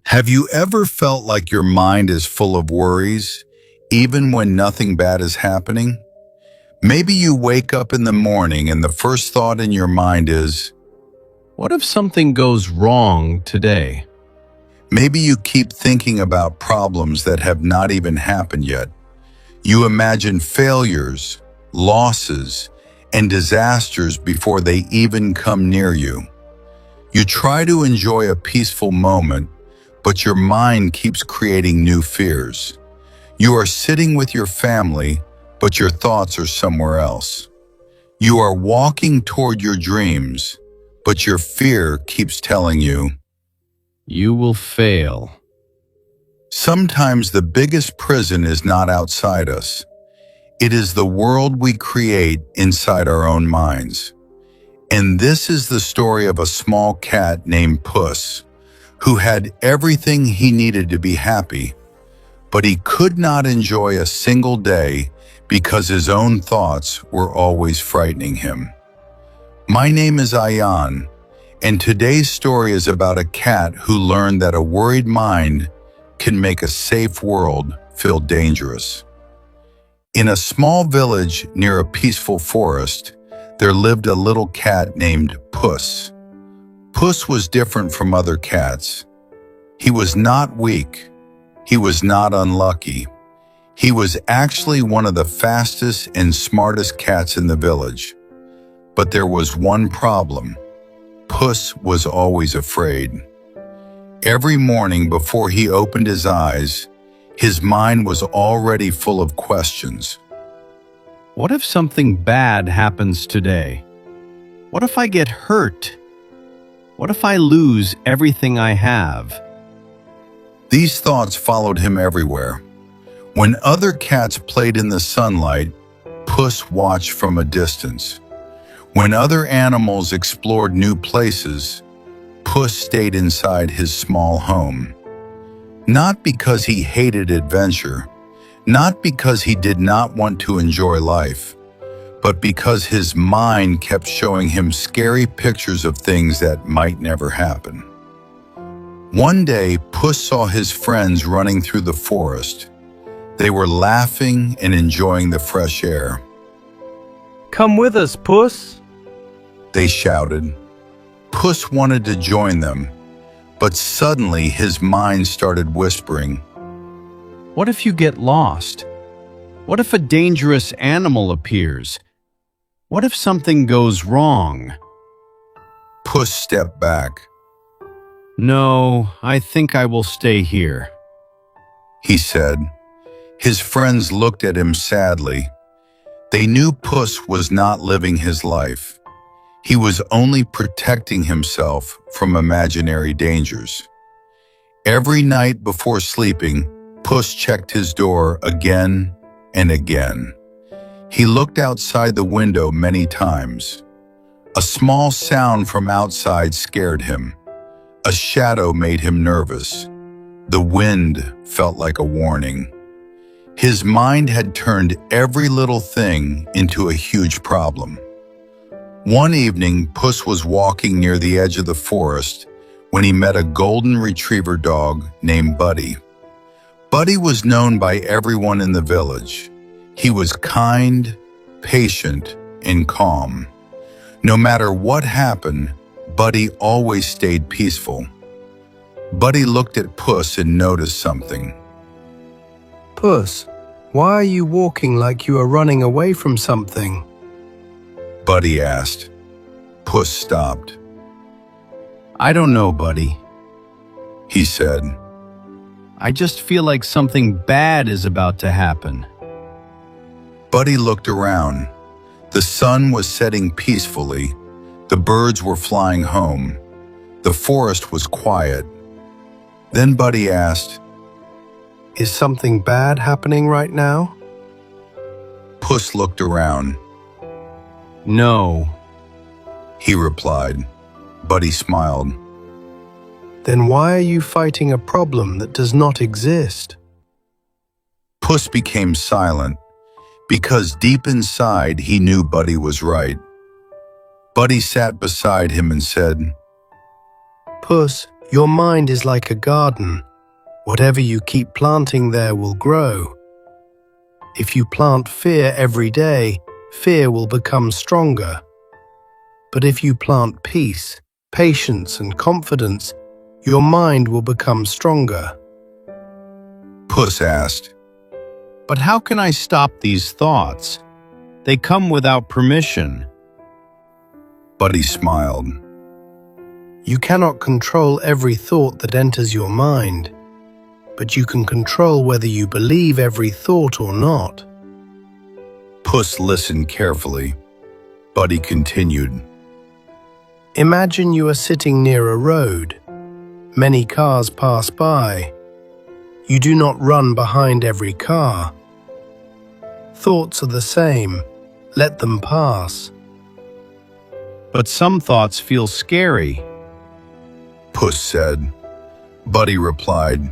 Have you ever felt like your mind is full of worries, even when nothing bad is happening? Maybe you wake up in the morning and the first thought in your mind is, What if something goes wrong today? maybe you keep thinking about problems that have not even happened yet. You imagine failures, losses, and disasters before they even come near you. You try to enjoy a peaceful moment, but your mind keeps creating new fears. You are sitting with your family, but your thoughts are somewhere else. You are walking toward your dreams, but your fear keeps telling you. You will fail. Sometimes the biggest prison is not outside us. It is the world we create inside our own minds. And this is the story of a small cat named Puss, who had everything he needed to be happy, but he could not enjoy a single day because his own thoughts were always frightening him. My name is Ayan, and today's story is about a cat who learned that a worried mind can make a safe world feel dangerous. In a small village near a peaceful forest, there lived a little cat named Puss. Puss was different from other cats. He was not weak. He was not unlucky. He was actually one of the fastest and smartest cats in the village. But there was one problem. Puss was always afraid. Every morning before he opened his eyes, his mind was already full of questions. What if something bad happens today? What if I get hurt? What if I lose everything I have? These thoughts followed him everywhere. When other cats played in the sunlight, Puss watched from a distance. When other animals explored new places, Puss stayed inside his small home. Not because he hated adventure, not because he did not want to enjoy life, but because his mind kept showing him scary pictures of things that might never happen. One day, Puss saw his friends running through the forest. They were laughing and enjoying the fresh air. Come with us, Puss. They shouted. Puss wanted to join them, but suddenly his mind started whispering. What if you get lost? What if a dangerous animal appears? What if something goes wrong? Puss stepped back. No, I think I will stay here, he said. His friends looked at him sadly. They knew Puss was not living his life. He was only protecting himself from imaginary dangers. Every night before sleeping, Puss checked his door again and again. He looked outside the window many times. A small sound from outside scared him. A shadow made him nervous. The wind felt like a warning. His mind had turned every little thing into a huge problem. One evening, Puss was walking near the edge of the forest when he met a golden retriever dog named Buddy. Buddy was known by everyone in the village. He was kind, patient, and calm. No matter what happened, Buddy always stayed peaceful. Buddy looked at Puss and noticed something. Puss, why are you walking like you are running away from something? Buddy asked. Puss stopped. I don't know, Buddy, he said. I just feel like something bad is about to happen. Buddy looked around. The sun was setting peacefully. The birds were flying home. The forest was quiet. Then Buddy asked, Is something bad happening right now? Puss looked around. No, he replied. Buddy smiled. Then why are you fighting a problem that does not exist? Puss became silent because deep inside he knew Buddy was right. Buddy sat beside him and said, Puss, Your mind is like a garden. Whatever you keep planting there will grow. If you plant fear every day, fear will become stronger. But if you plant peace, patience, and confidence, your mind will become stronger. Puss asked. But how can I stop these thoughts? They come without permission. Buddy smiled. You cannot control every thought that enters your mind, but you can control whether you believe every thought or not. Puss listened carefully. Buddy continued. Imagine you are sitting near a road. Many cars pass by. You do not run behind every car. Thoughts are the same. Let them pass. But some thoughts feel scary. Puss said. Buddy replied.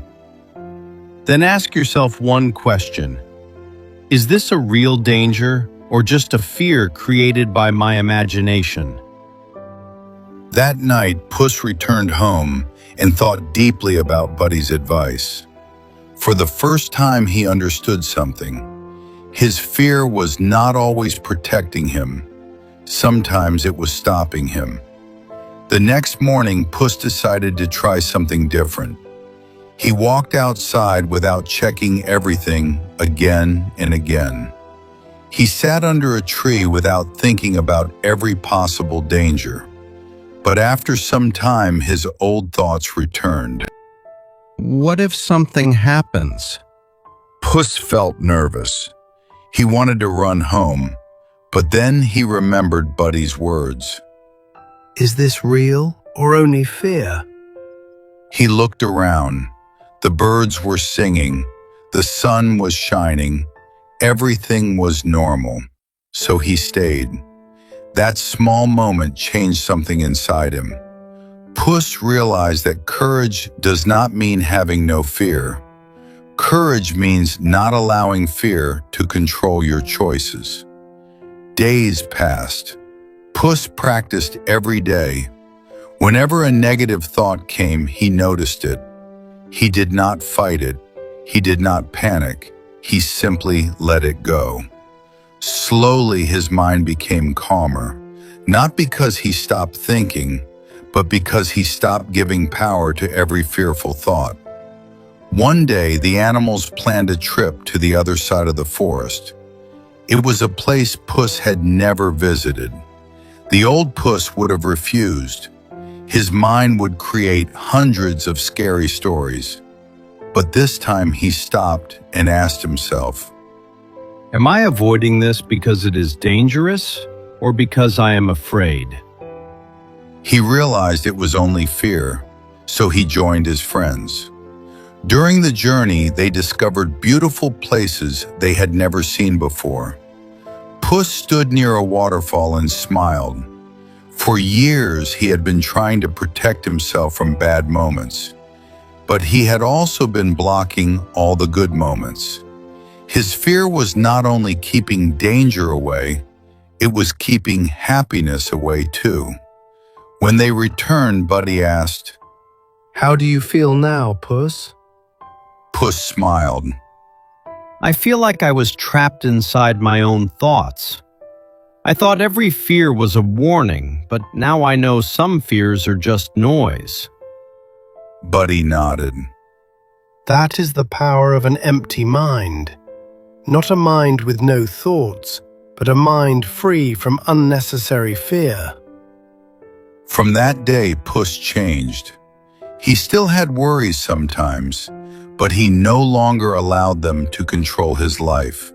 Then ask yourself one question. Is this a real danger or just a fear created by my imagination? That night, Puss returned home and thought deeply about Buddy's advice. For the first time, he understood something. His fear was not always protecting him. Sometimes it was stopping him. The next morning, Puss decided to try something different. He walked outside without checking everything again and again. He sat under a tree without thinking about every possible danger. But after some time, his old thoughts returned. What if something happens? Puss felt nervous. He wanted to run home, but then he remembered Buddy's words. Is this real or only fear? He looked around. The birds were singing. The sun was shining. Everything was normal. So he stayed. That small moment changed something inside him. Puss realized that courage does not mean having no fear. Courage means not allowing fear to control your choices. Days passed. Puss practiced every day. Whenever a negative thought came, he noticed it. He did not fight it. He did not panic. He simply let it go. Slowly, his mind became calmer, not because he stopped thinking, but because he stopped giving power to every fearful thought. One day, the animals planned a trip to the other side of the forest. It was a place Puss had never visited. The old Puss would have refused. His mind would create hundreds of scary stories. But this time he stopped and asked himself, Am I avoiding this because it is dangerous or because I am afraid? He realized it was only fear, so he joined his friends. During the journey, they discovered beautiful places they had never seen before. Puss stood near a waterfall and smiled. For years, he had been trying to protect himself from bad moments, but he had also been blocking all the good moments. His fear was not only keeping danger away, it was keeping happiness away too. When they returned, Buddy asked, How do you feel now, Puss? Puss smiled. I feel like I was trapped inside my own thoughts. I thought every fear was a warning, but now I know some fears are just noise. Buddy nodded. That is the power of an empty mind. Not a mind with no thoughts, but a mind free from unnecessary fear. From that day, Puss changed. He still had worries sometimes, but he no longer allowed them to control his life.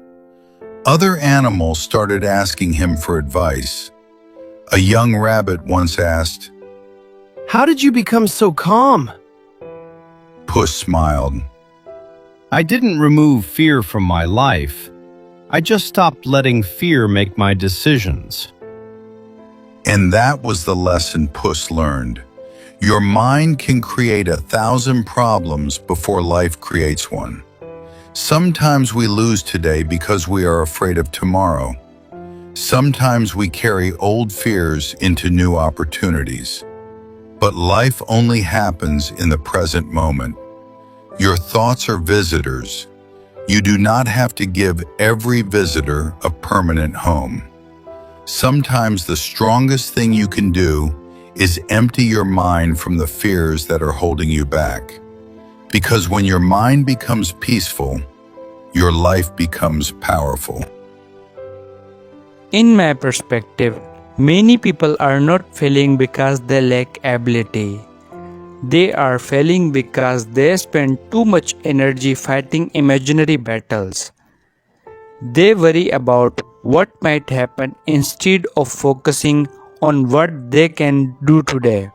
Other animals started asking him for advice. A young rabbit once asked, How did you become so calm? Puss smiled. I didn't remove fear from my life. I just stopped letting fear make my decisions. And that was the lesson Puss learned. Your mind can create 1,000 problems before life creates one. Sometimes we lose today because we are afraid of tomorrow. Sometimes we carry old fears into new opportunities. But life only happens in the present moment. Your thoughts are visitors. You do not have to give every visitor a permanent home. Sometimes the strongest thing you can do is empty your mind from the fears that are holding you back. Because when your mind becomes peaceful, your life becomes powerful. In my perspective, many people are not failing because they lack ability. They are failing because they spend too much energy fighting imaginary battles. They worry about what might happen instead of focusing on what they can do today.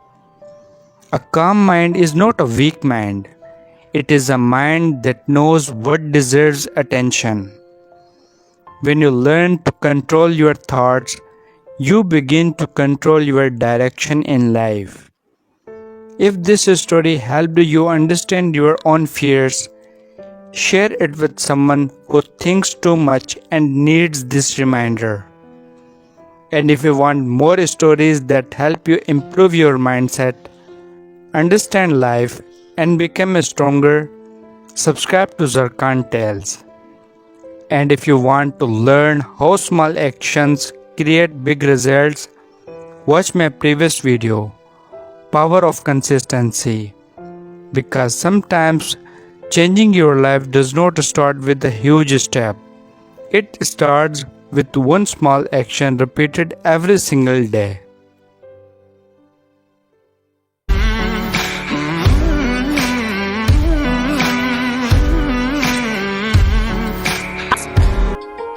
A calm mind is not a weak mind. It is a mind that knows what deserves attention. When you learn to control your thoughts, you begin to control your direction in life. If this story helped you understand your own fears, share it with someone who thinks too much and needs this reminder. And if you want more stories that help you improve your mindset, understand life, and become stronger, subscribe to ZarqanTales. And if you want to learn how small actions create big results, watch my previous video, Power of Consistency. Because sometimes changing your life does not start with a huge step. It starts with one small action repeated every single day.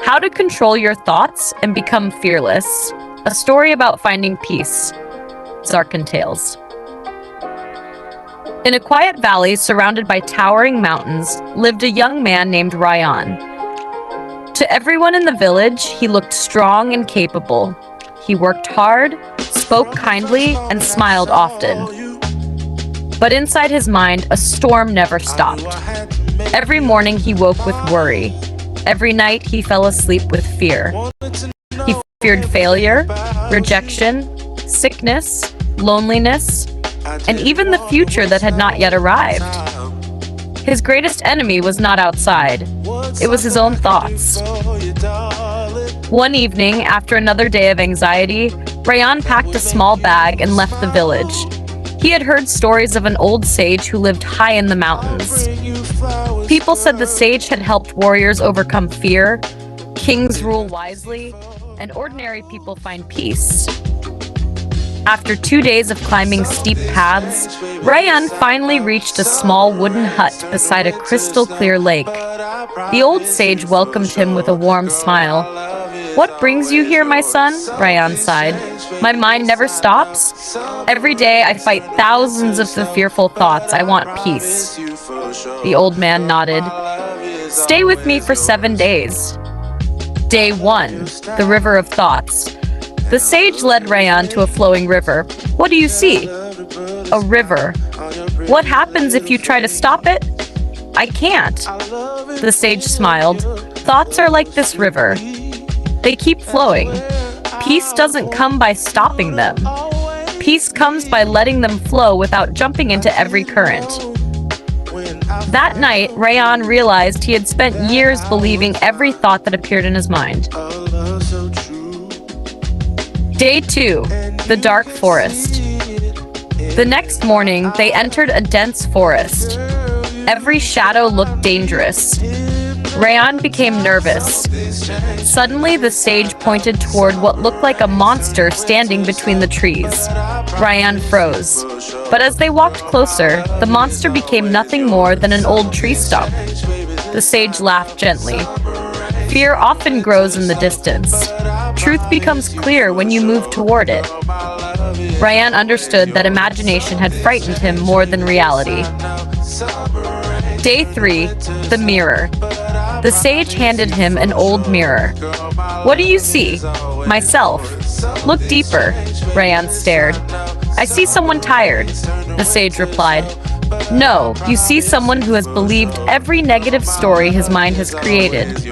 How to Control Your Thoughts and Become Fearless. A story about finding peace. ZarqanTales. In a quiet valley surrounded by towering mountains lived a young man named Ryan. To everyone in the village, he looked strong and capable. He worked hard, spoke kindly, and smiled often. But inside his mind, a storm never stopped. Every morning he woke with worry. Every night he fell asleep with fear. He feared failure, rejection, sickness, loneliness, and even the future that had not yet arrived. His greatest enemy was not outside. It was his own thoughts. One evening, after another day of anxiety, Ryan packed a small bag and left the village. He had heard stories of an old sage who lived high in the mountains. People said the sage had helped warriors overcome fear, kings rule wisely, and ordinary people find peace. After 2 days of climbing steep paths, Ryan finally reached a small wooden hut beside a crystal-clear lake. The old sage welcomed him with a warm smile. "What brings you here, my son?" Ryan sighed. "My mind never stops. Every day I fight thousands of the fearful thoughts. I want peace." The old man nodded. "Stay with me for 7 days." Day 1, the River of Thoughts. The sage led Ryan to a flowing river. "What do you see?" "A river." "What happens if you try to stop it?" "I can't." The sage smiled. "Thoughts are like this river. They keep flowing. Peace doesn't come by stopping them. Peace comes by letting them flow without jumping into every current." That night, Ryan realized he had spent years believing every thought that appeared in his mind. Day 2, the Dark Forest. The next morning, they entered a dense forest. Every shadow looked dangerous. Ryan became nervous. Suddenly, the sage pointed toward what looked like a monster standing between the trees. Ryan froze. But as they walked closer, the monster became nothing more than an old tree stump. The sage laughed gently. Fear often grows in the distance. Truth becomes clear when you move toward it. Ryan understood that imagination had frightened him more than reality. Day 3, the mirror. The sage handed him an old mirror. "What do you see?" "Myself." "Look deeper." Ryan stared. "I see someone tired," the sage replied. "No, you see someone who has believed every negative story his mind has created.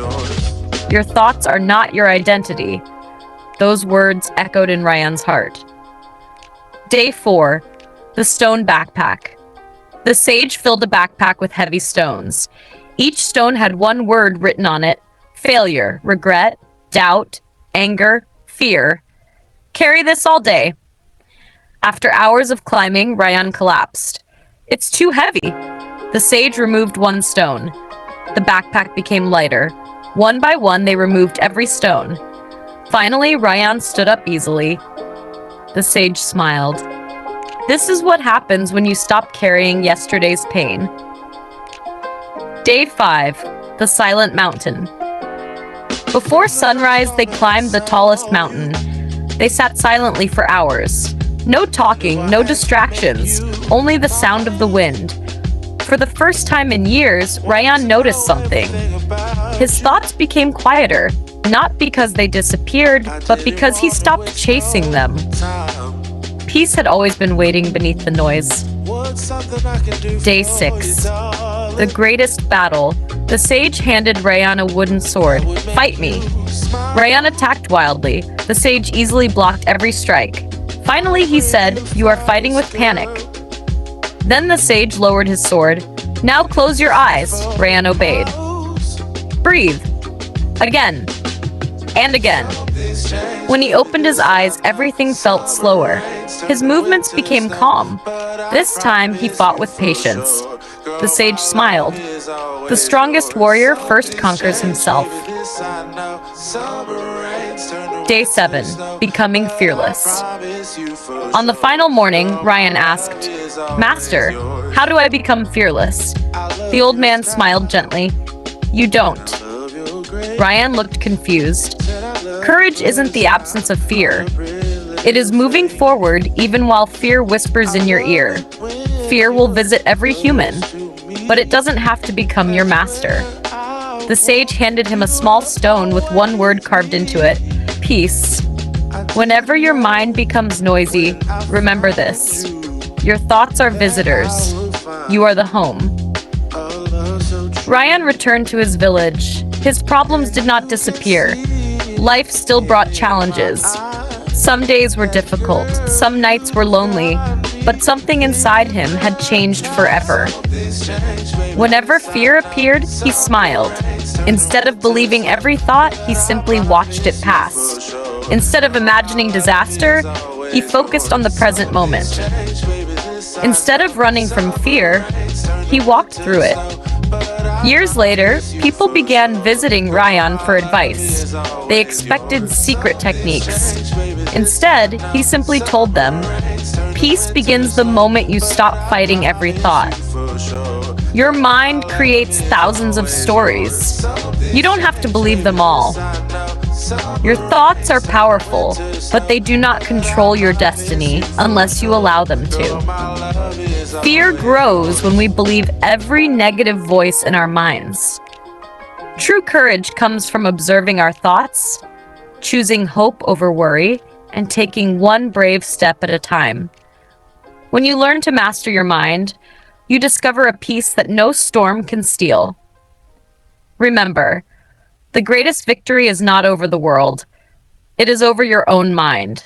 Your thoughts are not your identity." Those words echoed in Ryan's heart. Day 4, The stone backpack. The sage filled a backpack with heavy stones. Each stone had one word written on it: failure, regret, doubt, anger, fear. Carry this all day. After hours of climbing, Ryan collapsed. It's too heavy. The sage removed one stone. The backpack became lighter. One by one, they removed every stone. Finally, Ryan stood up easily. The sage smiled. This is what happens when you stop carrying yesterday's pain. Day 5, the silent mountain. Before sunrise, they climbed the tallest mountain. They sat silently for hours. No talking, no distractions, only the sound of the wind. For the first time in years, Ryan noticed something. His thoughts became quieter, not because they disappeared, but because he stopped chasing them. Peace had always been waiting beneath the noise. Day 6. The greatest battle. The sage handed Ryan a wooden sword. Fight me. Ryan attacked wildly. The sage easily blocked every strike. Finally, he said, "You are fighting with panic." Then the sage lowered his sword. "Now close your eyes." Ryan obeyed. Breathe. Again. And again. When he opened his eyes, everything felt slower. His movements became calm. This time, he fought with patience. The sage smiled. The strongest warrior first conquers himself. Day 7. Becoming fearless. On the final morning, Ryan asked, "Master, how do I become fearless?" The old man smiled gently. "You don't." Ryan looked confused. Courage isn't the absence of fear. It is moving forward even while fear whispers in your ear. Fear will visit every human, but it doesn't have to become your master. The sage handed him a small stone with one word carved into it: peace. Whenever your mind becomes noisy, remember this: your thoughts are visitors. You are the home. Ryan returned to his village. His problems did not disappear. Life still brought challenges. Some days were difficult, some nights were lonely, but something inside him had changed forever. Whenever fear appeared, he smiled. Instead of believing every thought, he simply watched it pass. Instead of imagining disaster, he focused on the present moment. Instead of running from fear, he walked through it. Years later, people began visiting Ryan for advice. They expected secret techniques. Instead, he simply told them, "Peace begins the moment you stop fighting every thought." Your mind creates thousands of stories. You don't have to believe them all. Your thoughts are powerful, but they do not control your destiny unless you allow them to. Fear grows when we believe every negative voice in our minds. True courage comes from observing our thoughts, choosing hope over worry, and taking one brave step at a time. When you learn to master your mind, you discover a peace that no storm can steal. Remember, the greatest victory is not over the world. It is over your own mind.